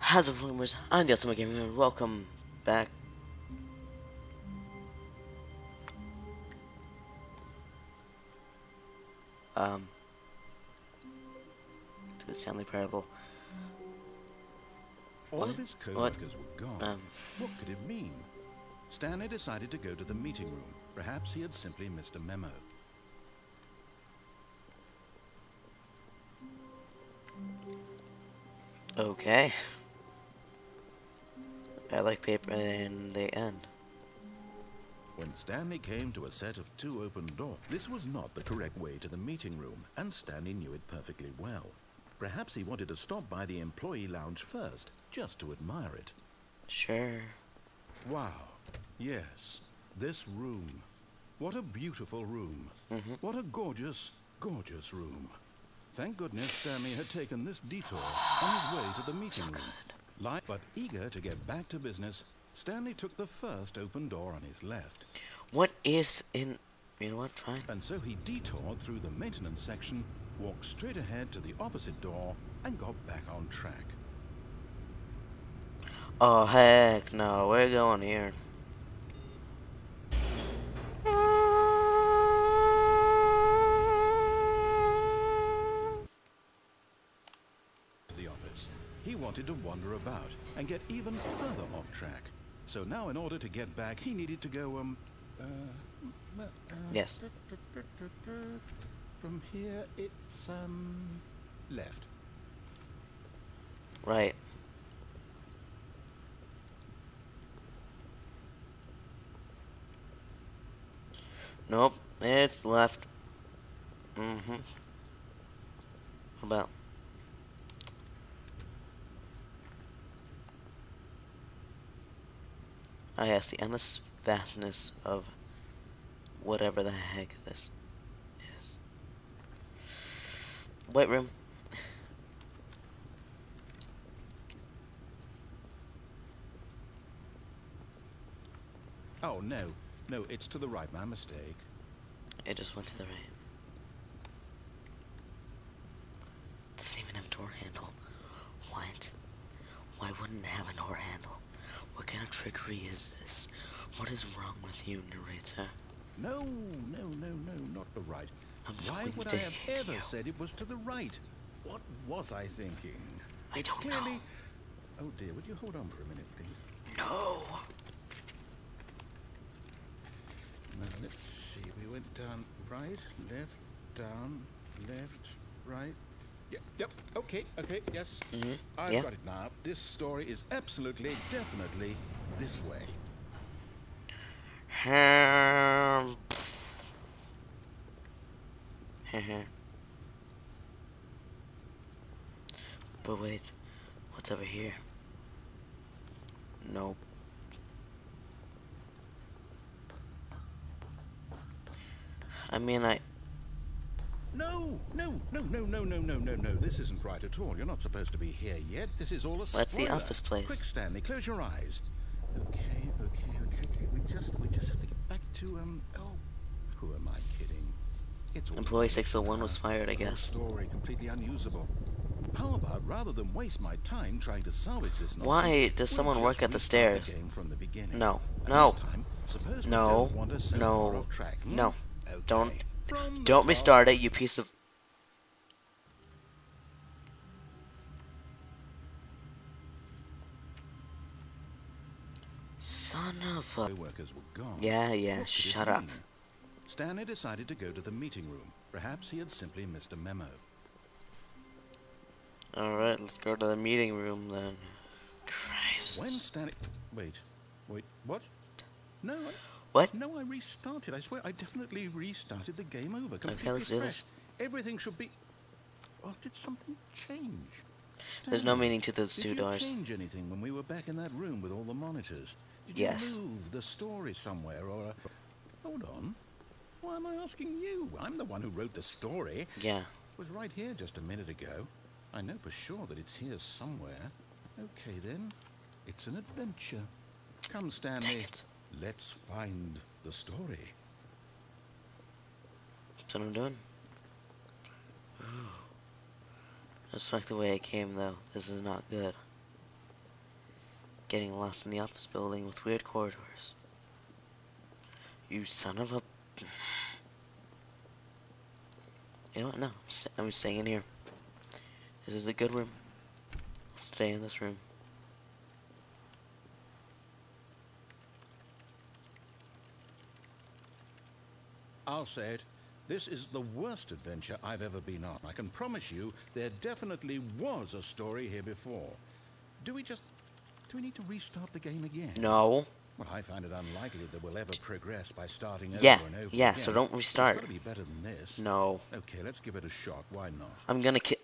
How's it going, boys? I'm the Ultimate Gamer, and welcome back. Um, to the Stanley Parable. All of his co-workers were gone. What could it mean? Stanley decided to go to the meeting room. Perhaps he had simply missed a memo. Okay. I like paper and they end. When Stanley came to a set of two open doors, this was not the correct way to the meeting room, and Stanley knew it perfectly well. Perhaps he wanted to stop by the employee lounge first, just to admire it. Sure. Wow. Yes, this room. What a beautiful room. What a gorgeous, gorgeous room. Thank goodness Stanley had taken this detour on his way to the meeting room. But eager to get back to business, Stanley took the first open door on his left. What is in... You know what? Fine. And so he detoured through the maintenance section, walked straight ahead to the opposite door, and got back on track. Oh, heck no. We're going here. The office. He wanted to wander about and get even further off track. So now in order to get back, he needed to go, Yes. From here, it's, left. Right. Nope. It's left. How about... Oh yes, the endless vastness of whatever the heck this is. White room. Oh, no. No, it's to the right. My mistake. It just went to the right. Doesn't even have a door handle. What? Why wouldn't it have a door handle? What kind of trickery is this? What is wrong with you, narrator? No, not the right. Why going would to I have hit ever you. said it was to the right? What was I thinking? I It's don't clearly... know. Oh dear, would you hold on for a minute, please? No! Now, let's see. We went down right, left, down, left, right. Yep, okay, yes. I've yeah. got it now. This story is absolutely, definitely this way. But wait, what's over here? Nope. I mean, No. This isn't right at all. You're not supposed to be here yet. This is all a spoiler. That's the office place. Quick, Stanley, close your eyes. Okay. We just have to get back to, oh, who am I kidding? It's all Employee 601 was fired, I the whole guess. story completely unusable. How about, rather than waste my time trying to salvage this nonsense, Why does we'll someone just work at the restart stairs? game from the beginning. No. And No. this time, suppose we No. don't wander so far No. off track, hmm? No. Okay. From the Don't top. restart it, you piece of... Son of a... Co-workers were gone. Yeah, What could it shut up. mean? Stanley decided to go to the meeting room. Perhaps he had simply missed a memo. Alright, let's go to the meeting room then. Christ. When Stanley... Wait, what? No, What? No, I restarted. I swear, I definitely restarted the game over. Okay, Completely let's do fresh. this. Everything should be... Oh, did something change? There's no Stanley, meaning to those two Did doors. you change anything when we were back in that room with all the monitors? Did Yes. you move the story somewhere or... Hold on. Why am I asking you? I'm the one who wrote the story. Yeah. It was right here just a minute ago. I know for sure that it's here somewhere. Okay, then. It's an adventure. Come, Dang Stanley. it. Let's find the story. That's what I'm doing. Ooh. Just like the way it came, though. This is not good. getting lost in the office building with weird corridors. You son of a... You know what? No, I'm staying in here. This is a good room. I'll stay in this room. I'll say it. This is the worst adventure I've ever been on. I can promise you there definitely was a story here before. Do we need to restart the game again? No. Well, I find it unlikely that we'll ever progress by starting over Yeah, and over yeah, again. so don't restart. It's got to be better than this. No. Okay, let's give it a shot. Why not? I'm gonna kill...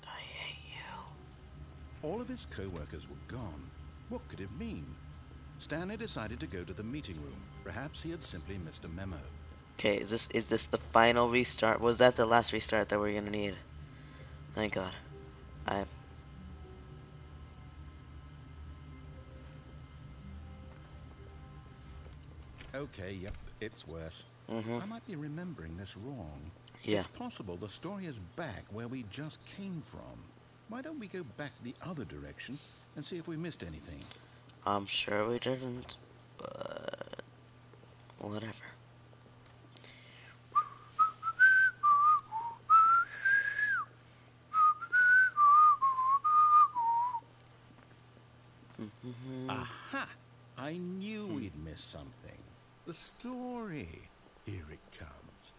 I hate you. All of his co-workers were gone. What could it mean? Stanley decided to go to the meeting room. Perhaps he had simply missed a memo. Okay, is this the final restart? Was that the last restart that we're gonna need? Thank God. Okay, yep, it's worse. Mm-hmm. I might be remembering this wrong. Yeah. It's possible the story is back where we just came from. Why don't we go back the other direction and see if we missed anything? I'm sure we didn't, but whatever. Aha! I knew we'd miss something. The story. Here it comes.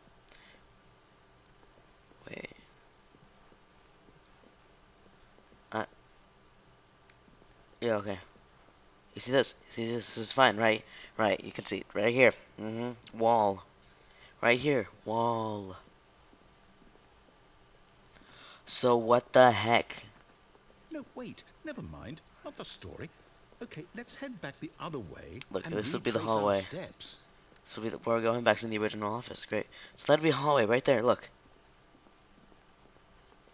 Wait. Yeah, okay. You see this? You see this? This is fine, right? Right, you can see it right here. Wall. Right here. Wall. So what the heck? No, wait. Never mind. Not the story. Okay, let's head back the other way. Look, and this would be the retrace our hallway. Steps. So we're going back to the original office. Great. So that'd be a hallway right there. Look.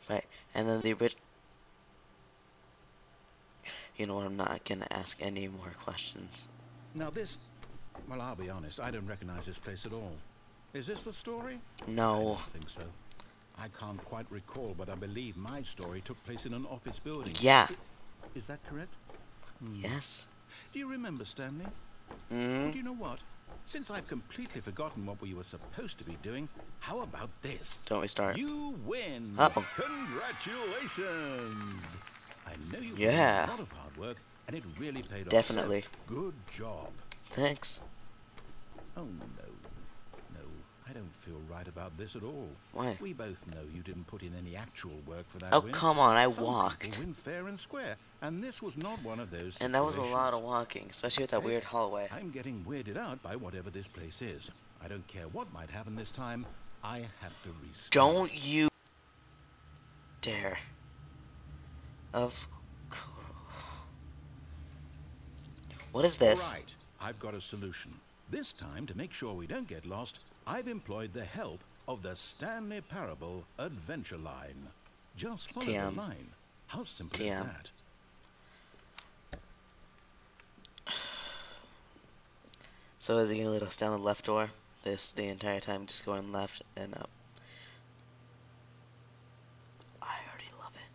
Right, and then the original. You know what? I'm not gonna ask any more questions. Now this, well, I'll be honest. I don't recognize this place at all. Is this the story? No. I don't think so. I can't quite recall, but I believe my story took place in an office building. Yeah. Is that correct? Yes. Do you remember, Stanley? Mm. Do you know what? Since I've completely forgotten what we were supposed to be doing, how about this? Don't restart. You win! Uh-oh. Congratulations! I know you put in Yeah. a lot of hard work, and it really paid off. Definitely. So, good job. Thanks. Oh, no. No, I don't feel right about this at all. Why? We both know you didn't put in any actual work for that Oh, win. come on. I Some walked. people win fair and square, and this was not one of those And that was a lot of situations. walking, especially with that Okay. weird hallway. I'm getting weirded out by whatever this place is. I don't care what might happen this time. I have to restart. Don't you dare. Of course. What is this? All right, I've got a solution. This time, to make sure we don't get lost, I've employed the help of the Stanley Parable Adventure Line. Just follow TM. the line. How simple TM. is that? So is he gonna let us down the left door? The entire time, just going left and up. I already love it.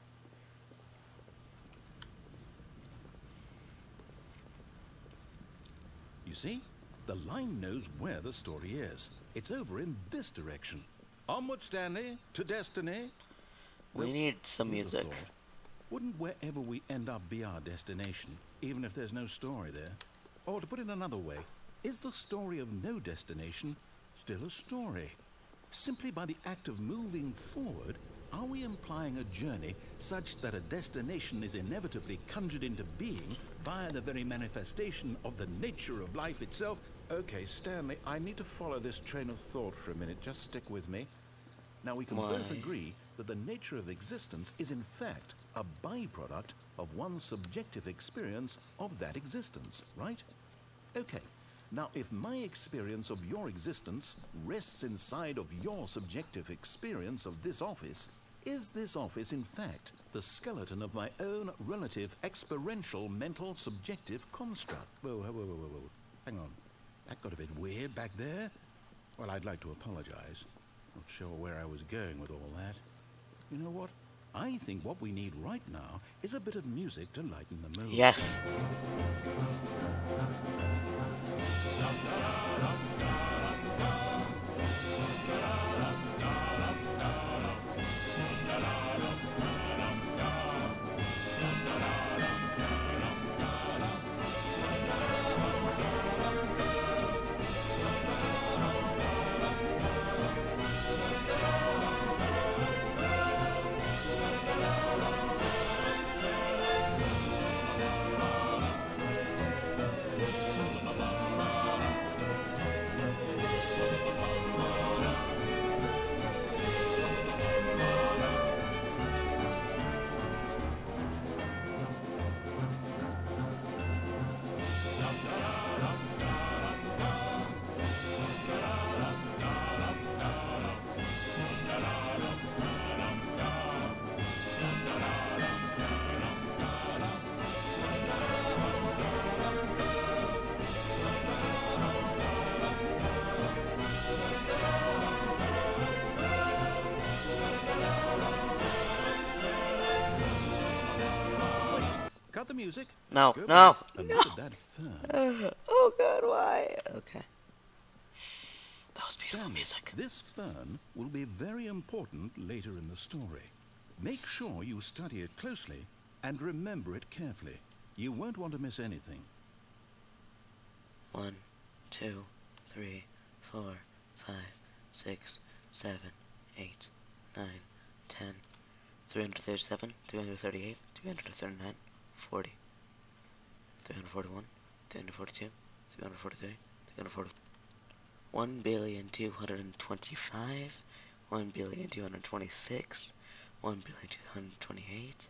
You see? The line knows where the story is. It's over in this direction. Onward, Stanley, to destiny. We Well, need some who'd have music. thought? Wouldn't wherever we end up be our destination, even if there's no story there? Or to put it another way, is the story of no destination still a story? Simply by the act of moving forward, are we implying a journey such that a destination is inevitably conjured into being via the very manifestation of the nature of life itself? Okay, Stanley, I need to follow this train of thought for a minute. Just stick with me. Now, we can both Why? agree that the nature of existence is in fact a byproduct of one's subjective experience of that existence, right? Okay, now if my experience of your existence rests inside of your subjective experience of this office, is this office in fact the skeleton of my own relative experiential mental subjective construct? Whoa. Hang on. That got a bit weird back there. Well, I'd like to apologize. Not sure where I was going with all that. You know what? I think what we need right now is a bit of music to lighten the mood. Yes. Cut the music. No, Go no, back and no. look at that fern. Oh God, why? Okay. That was beautiful Stanley, music. this fern will be very important later in the story. Make sure you study it closely and remember it carefully. You won't want to miss anything. 1, 2, 3, 4, 5, 6, 7, 8, 9, 10, 337, 338, 339, 40, 341, 342, 343, 340, 1,225, 1,226, 1,228,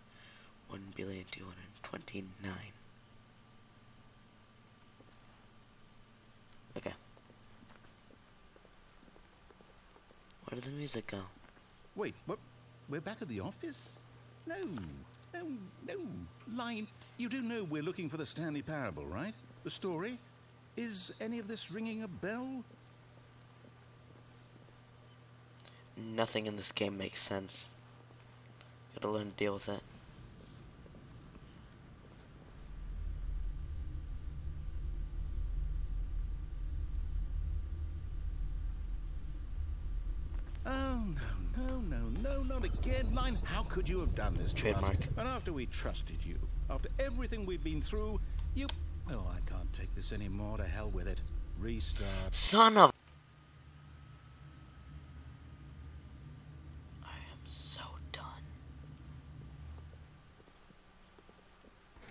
1,229. Okay. Where did the music go? Wait, what? We're back at the office? No, no, no. Line, you do know we're looking for the Stanley Parable, right? The story? Is any of this ringing a bell? Nothing in this game makes sense. Gotta learn to deal with it. Oh, no, not again, Line. How could you have done this to us? Trademark. And after we trusted you, after everything we've been through, you... Oh, I can't take this anymore. To hell with it. Restart. Son of... I am so done.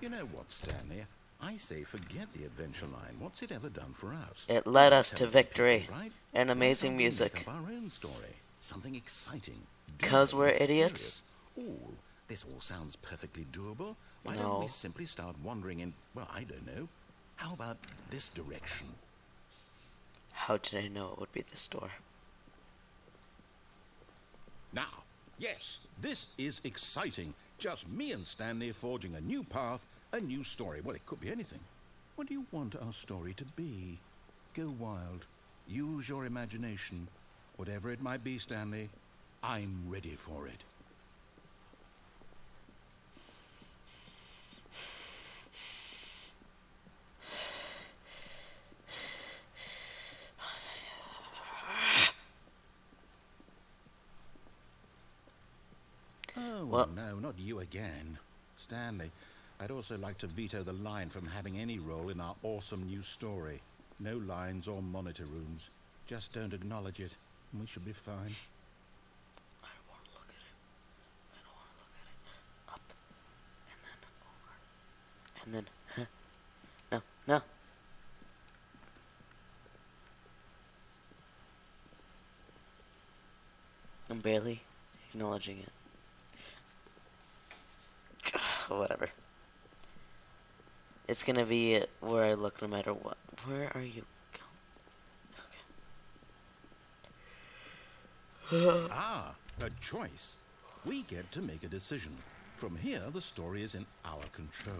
You know what, Stanley? I say forget the adventure line. What's it ever done for us? It led us Tell to it people, victory right? and Why amazing can't we music. make up our own story? Something exciting. 'Cause doable, we're mysterious. idiots? Oh, this all sounds perfectly doable. Why No. don't we simply start wandering in, well, I don't know. How about this direction? How did I know it would be this door? Now, yes, this is exciting. Just me and Stanley forging a new path, a new story. Well, it could be anything. What do you want our story to be? Go wild. Use your imagination. Whatever it might be, Stanley, I'm ready for it. Oh, Well- no, not you again. Stanley, I'd also like to veto the line from having any role in our awesome new story. No lines or monitor rooms. Just don't acknowledge it, and we should be fine. I don't want to look at it. I don't want to look at it. Up. And then over. And then, huh? No, no. I'm barely acknowledging it. Whatever. It's gonna be where I look no matter what. Where are you going? Ah, a choice. We get to make a decision. From here, the story is in our control.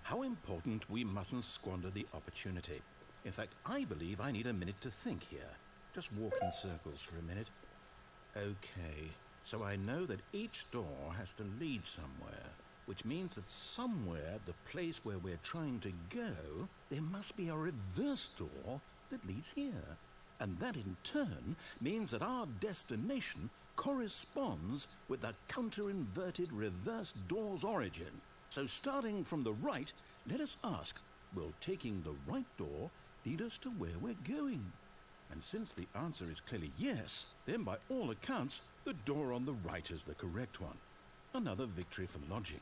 How important we mustn't squander the opportunity. In fact, I believe I need a minute to think here. Just walk in circles for a minute. Okay, So I know that each door has to lead somewhere, which means that somewhere at the place where we're trying to go, there must be a reverse door that leads here. And that in turn means that our destination corresponds with the counter-inverted reverse door's origin. So starting from the right, let us ask, will taking the right door lead us to where we're going? And since the answer is clearly yes, then by all accounts, the door on the right is the correct one. Another victory for logic.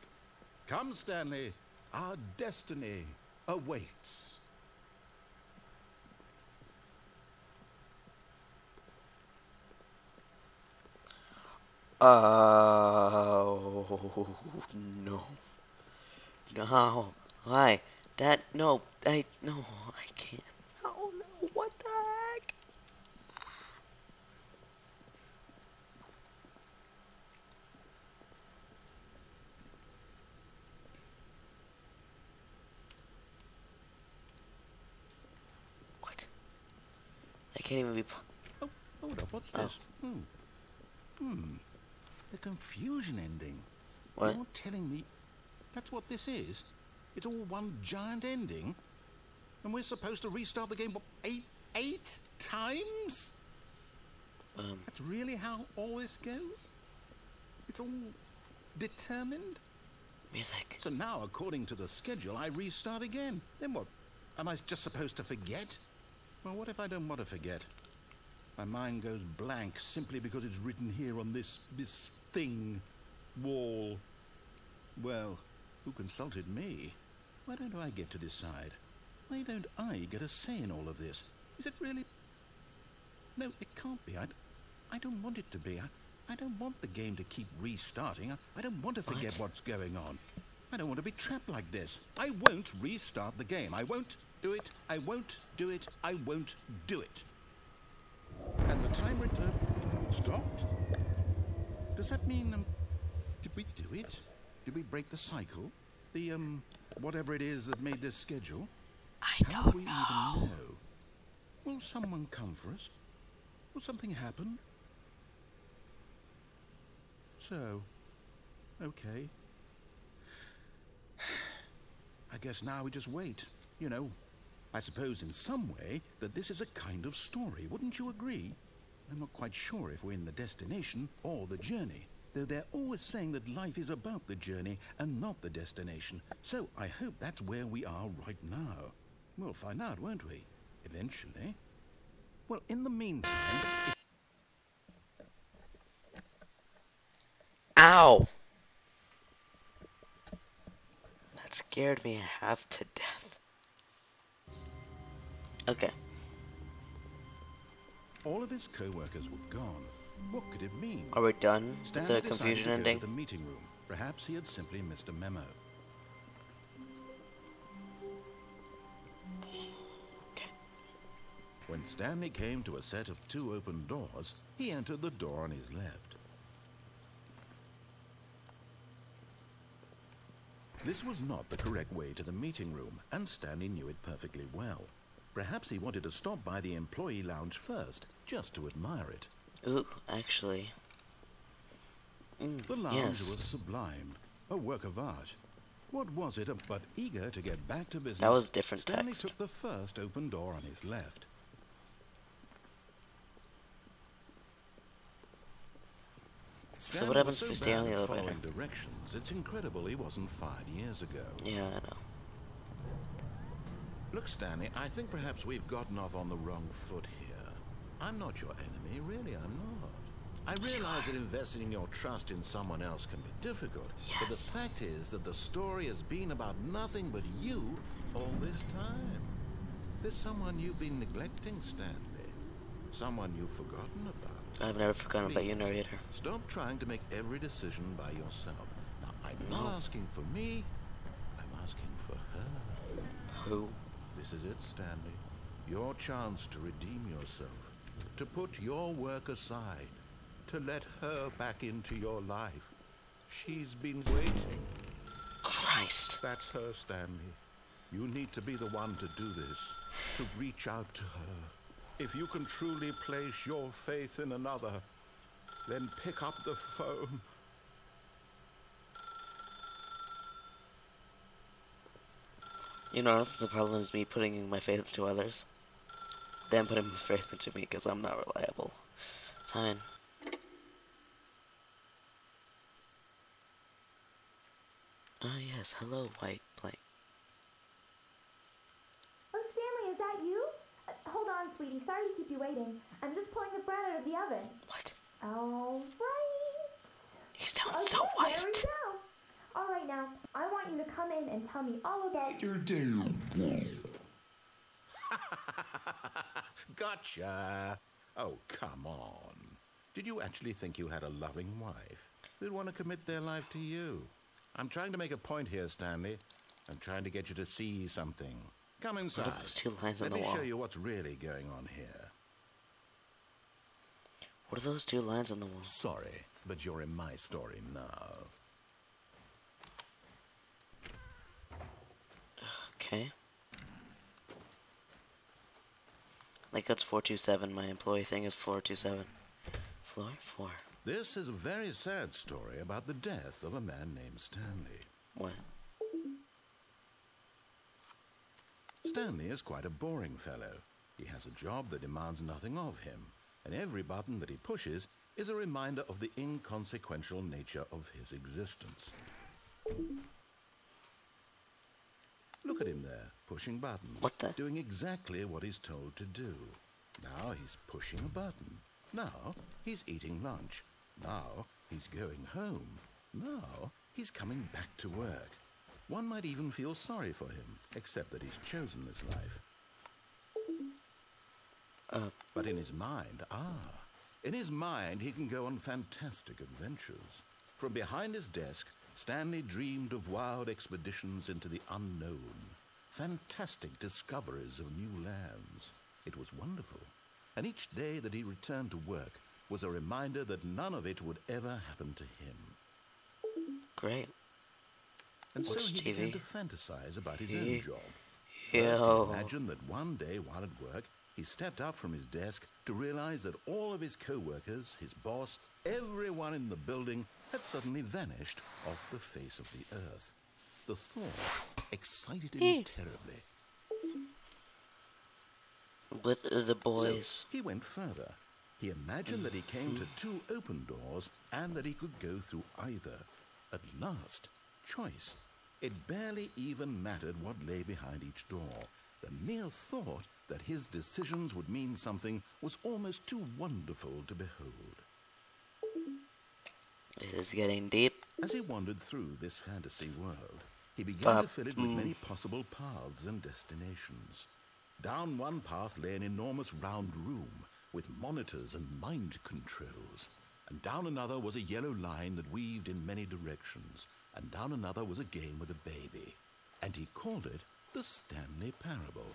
Come, Stanley, our destiny awaits. Oh, no. No. Why? No. No, I can't. Oh, no. What the heck? What? I can't even be... Oh, hold up, what's this? The confusion ending. What? You're telling me that's what this is? It's all one giant ending? And we're supposed to restart the game, what, eight times? That's really how all this goes? It's all determined? Music. So now, according to the schedule, I restart again. Then what? Am I just supposed to forget? Well, what if I don't want to forget? My mind goes blank simply because it's written here on this thing, wall. Well, who consulted me? Why don't I get to decide? Why don't I get a say in all of this? Is it really... No, it can't be. I don't want it to be. I don't want the game to keep restarting. I don't want to forget what's going on. I don't want to be trapped like this. I won't restart the game. I won't do it. I won't do it. I won't do it. And the timer stopped? Does that mean, did we do it? Did we break the cycle? The, whatever it is that made this schedule? How do we even know? Will someone come for us? Will something happen? So, okay. I guess now we just wait, you know. I suppose in some way that this is a kind of story, wouldn't you agree? I'm not quite sure if we're in the destination or the journey, though they're always saying that life is about the journey and not the destination. So I hope that's where we are right now. We'll find out, won't we? Eventually. Well, in the meantime... Ow! That scared me half to death. Okay. All of his co-workers were gone. What could it mean? Are we done with Stanley the confusion decided to ending? go to the meeting room. Perhaps he had simply missed a memo. Okay. When Stanley came to a set of 2 open doors, he entered the door on his left. This was not the correct way to the meeting room, and Stanley knew it perfectly well. Perhaps he wanted to stop by the employee lounge first, just to admire it. Ooh, actually. The lounge Yes. was sublime, a work of art. What was it but eager to get back to business? That was different Stanley text. took the first open door on his left. So what happens if Stanley we was stay on the bad at elevator? following directions, it's incredible he wasn't fired years ago. Yeah, I know. Look, Stanley, I think perhaps we've gotten off on the wrong foot here. I'm not your enemy, really, I'm not. I realize that investing your trust in someone else can be difficult, but the fact is that the story has been about nothing but you all this time. There's someone you've been neglecting, Stanley. Someone you've forgotten about. I've never forgotten about you, Please, narrator. stop trying to make every decision by yourself. Now, I'm not asking for me, I'm asking for her. Who? This is it, Stanley. Your chance to redeem yourself. To put your work aside. To let her back into your life. She's been waiting. Christ. That's her, Stanley. You need to be the one to do this. To reach out to her. If you can truly place your faith in another, Then pick up the phone. You know, the problem is me putting my faith into others. Them putting my faith into me because I'm not reliable. Fine. Ah, yes. Hello, white blank. Oh, Stanley, is that you? Hold on, sweetie. Sorry to keep you waiting. I'm just pulling the bread out of the oven. What? All right. He sounds so Okay, white. there we go. All right, now, I want you to come in and tell me all about your day. Gotcha. Oh, come on. Did you actually think you had a loving wife who'd want to commit their life to you? I'm trying to make a point here, Stanley. I'm trying to get you to see something. Come inside. What are those two lines on the wall? Let me show you what's really going on here. What are those two lines on the wall? Sorry, but you're in my story now. Okay. Like that's 427. My employee thing is floor 27. Floor 4. This is a very sad story about the death of a man named Stanley. What? Stanley is quite a boring fellow. He has a job that demands nothing of him, and every button that he pushes is a reminder of the inconsequential nature of his existence. Look at him there, pushing buttons. What the? Doing exactly what he's told to do. Now he's pushing a button. Now he's eating lunch. Now he's going home. Now he's coming back to work. One might even feel sorry for him, except that he's chosen this life. But in his mind, he can go on fantastic adventures. From behind his desk, Stanley dreamed of wild expeditions into the unknown, fantastic discoveries of new lands. It was wonderful, and each day that he returned to work was a reminder that none of it would ever happen to him. Great. And so Watch he TV. began to fantasize about his own job. First, Yo. he imagined that one day while at work, he stepped up from his desk to realize that all of his co-workers, his boss, everyone in the building had suddenly vanished off the face of the earth. The thought excited him terribly. With the boys. So he went further. He imagined that he came to two open doors and that he could go through either. At last, choice. It barely even mattered what lay behind each door. The mere thought that his decisions would mean something was almost too wonderful to behold. This is getting deep. As he wandered through this fantasy world, he began to fill it with many possible paths and destinations. Down one path lay an enormous round room with monitors and mind controls. And down another was a yellow line that weaved in many directions. And down another was a game with a baby. And he called it the Stanley Parable.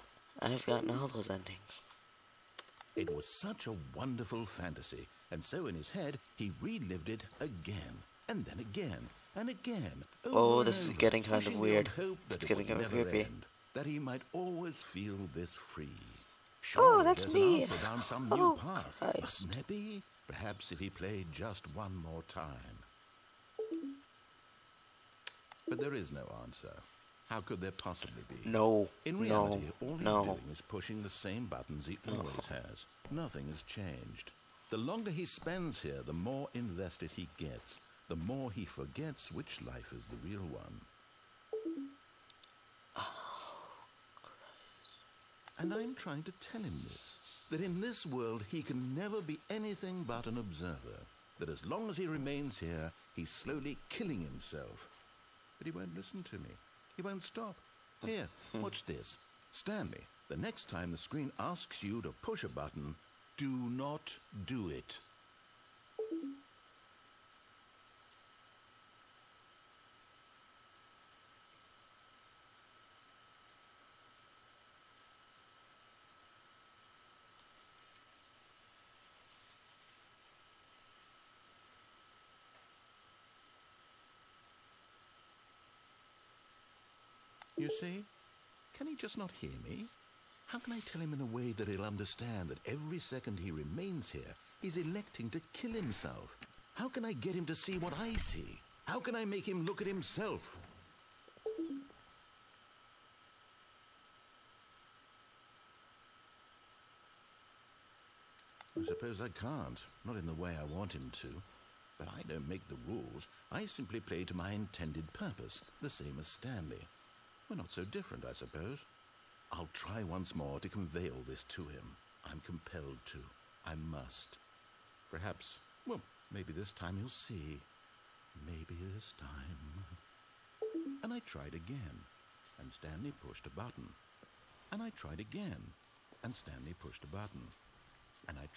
I've gotten all those endings. It was such a wonderful fantasy, and so in his head he relived it again, and then again, and again. Oh, this is getting kind of wishing weird. beyond hope that It's it getting would kind of never creepy. end, that he might always feel this free. Oh, Surely that's there's me. an answer down some new Oh, path. Christ. Mustn't there be? Perhaps if he played just one more time. But there is no answer. How could there possibly be? No. In reality, all he's No. doing is pushing the same buttons he always has. Nothing has changed. The longer he spends here, the more invested he gets. The more he forgets which life is the real one. And I'm trying to tell him this, that in this world he can never be anything but an observer, that as long as he remains here, he's slowly killing himself. But he won't listen to me. He won't stop. Here, watch this. Stanley, the next time the screen asks you to push a button, do not do it. You see? Can he just not hear me? How can I tell him in a way that he'll understand that every second he remains here, He's electing to kill himself. How can I get him to see what I see? How can I make him look at himself? I suppose I can't. Not in the way I want him to. But I don't make the rules. I simply play to my intended purpose, the same as Stanley. We're not so different, I suppose. I'll try once more to convey all this to him. I'm compelled to. I must. Perhaps, well, maybe this time he'll see. Maybe this time. And I tried again, and Stanley pushed a button. And I tried again, and Stanley pushed a button. And I